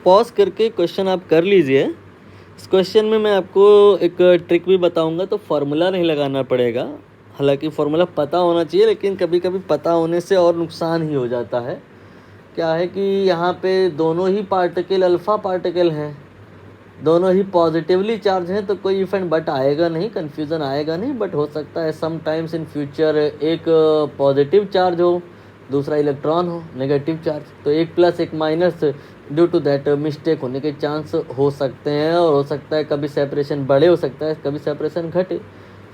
Pause करके question आप कर लीजिए। इस क्वेश्चन में मैं आपको एक ट्रिक भी बताऊंगा, तो फार्मूला नहीं लगाना पड़ेगा। हालांकि फार्मूला पता होना चाहिए, लेकिन कभी कभी पता होने से और नुकसान ही हो जाता है। क्या है कि यहाँ पे दोनों ही पार्टिकल अल्फ़ा पार्टिकल हैं, दोनों ही पॉजिटिवली चार्ज हैं, तो कोई इफेक्ट बट आएगा नहीं, कन्फ्यूज़न आएगा नहीं। बट हो सकता है समटाइम्स इन फ्यूचर एक पॉजिटिव चार्ज हो, दूसरा इलेक्ट्रॉन हो नेगेटिव चार्ज, तो एक प्लस एक minus due to that mistake होने के चांस हो सकते हैं। और हो सकता है कभी सेपरेशन बढ़े, हो सकता है कभी सेपरेशन घटे।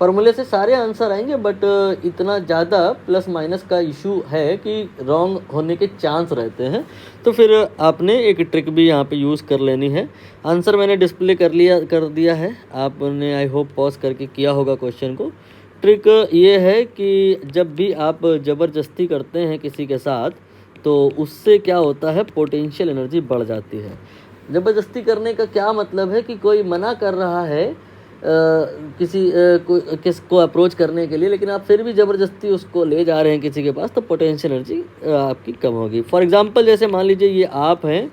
फार्मूले से सारे आंसर आएंगे, बट इतना ज़्यादा प्लस माइनस का इशू है कि रॉन्ग होने के चांस रहते हैं। तो फिर आपने एक ट्रिक भी यहाँ पे यूज़ कर लेनी है। आंसर मैंने डिस्प्ले कर दिया है, आपने आई होप पॉज करके किया होगा क्वेश्चन को। ट्रिक ये है कि जब भी आप ज़बरदस्ती करते हैं किसी के साथ, तो उससे क्या होता है, पोटेंशियल एनर्जी बढ़ जाती है। ज़बरदस्ती करने का क्या मतलब है कि कोई मना कर रहा है किसको अप्रोच करने के लिए, लेकिन आप फिर भी ज़बरदस्ती उसको ले जा रहे हैं किसी के पास, तो पोटेंशियल एनर्जी आपकी कम होगी। फॉर एग्जांपल जैसे मान लीजिए ये आप हैं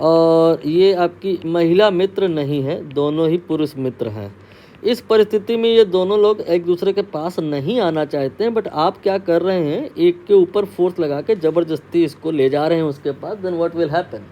और ये आपकी महिला मित्र नहीं है, दोनों ही पुरुष मित्र हैं। इस परिस्थिति में ये दोनों लोग एक दूसरे के पास नहीं आना चाहते हैं, बट आप क्या कर रहे हैं, एक के ऊपर फोर्स लगा के ज़बरदस्ती इसको ले जा रहे हैं उसके पास। देन व्हाट विल हैपन,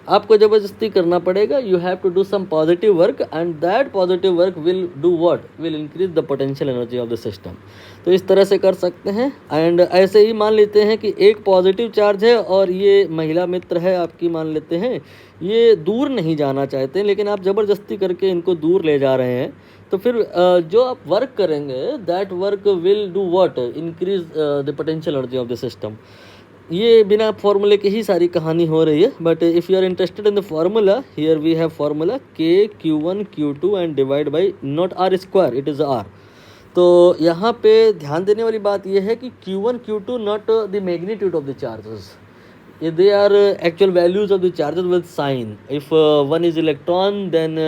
आपको ज़बरदस्ती करना पड़ेगा। You have to do some positive work, and that positive work will do what, will increase the potential energy of the system. तो इस तरह से कर सकते हैं। एंड ऐसे ही मान लेते हैं कि एक पॉजिटिव चार्ज है और ये महिला मित्र है आपकी, मान लेते हैं ये दूर नहीं जाना चाहते, लेकिन आप ज़बरदस्ती करके इनको दूर ले जा रहे हैं। तो फिर जो आप वर्क करेंगे, that work will do what, increase the potential energy of the system. ये बिना फार्मूले की ही सारी कहानी हो रही है, but if you are interested in the formula, here we have formula K(Q1 Q2) and divide by not R square, it is R। तो यहाँ पे ध्यान देने वाली बात यह है कि Q1 Q2 not the magnitude of the charges, they are actual values of the charges with sign. If one is electron, then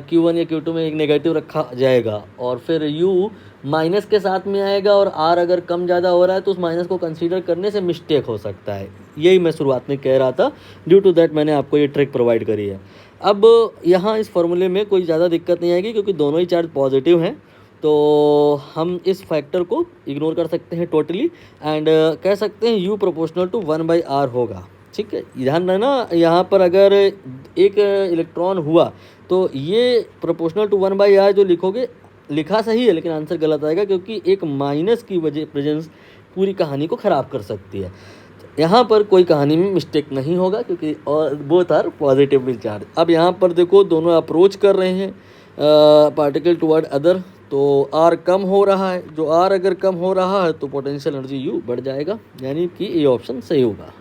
Q1 या Q2 में एक नेगेटिव रखा जाएगा, और फिर U माइनस के साथ में आएगा, और R अगर कम ज़्यादा हो रहा है तो उस माइनस को कंसीडर करने से मिस्टेक हो सकता है। यही मैं शुरुआत में कह रहा था, ड्यू टू दैट मैंने आपको ये ट्रिक प्रोवाइड करी है। अब यहाँ इस फॉर्मूले में कोई ज़्यादा दिक्कत नहीं आएगी, क्योंकि दोनों ही चार्ज पॉजिटिव हैं, तो हम इस फैक्टर को इग्नोर कर सकते हैं टोटली, एंड कह सकते हैं U प्रोपोर्शनल टू 1/R होगा। ठीक है, ध्यान रखना, यहाँ पर अगर एक इलेक्ट्रॉन हुआ तो ये प्रोपोर्शनल टू 1/R जो लिखोगे, लिखा सही है लेकिन आंसर गलत आएगा, क्योंकि एक माइनस की वजह प्रेजेंस पूरी कहानी को ख़राब कर सकती है। यहाँ पर कोई कहानी में मिस्टेक नहीं होगा, क्योंकि और बोथ आर पॉजिटिव चार्ज। अब यहाँ पर देखो, दोनों अप्रोच कर रहे हैं पार्टिकल टुवर्ड अदर, तो R कम हो रहा है। जो R अगर कम हो रहा है तो पोटेंशियल एनर्जी U बढ़ जाएगा, यानी कि ये ऑप्शन सही होगा।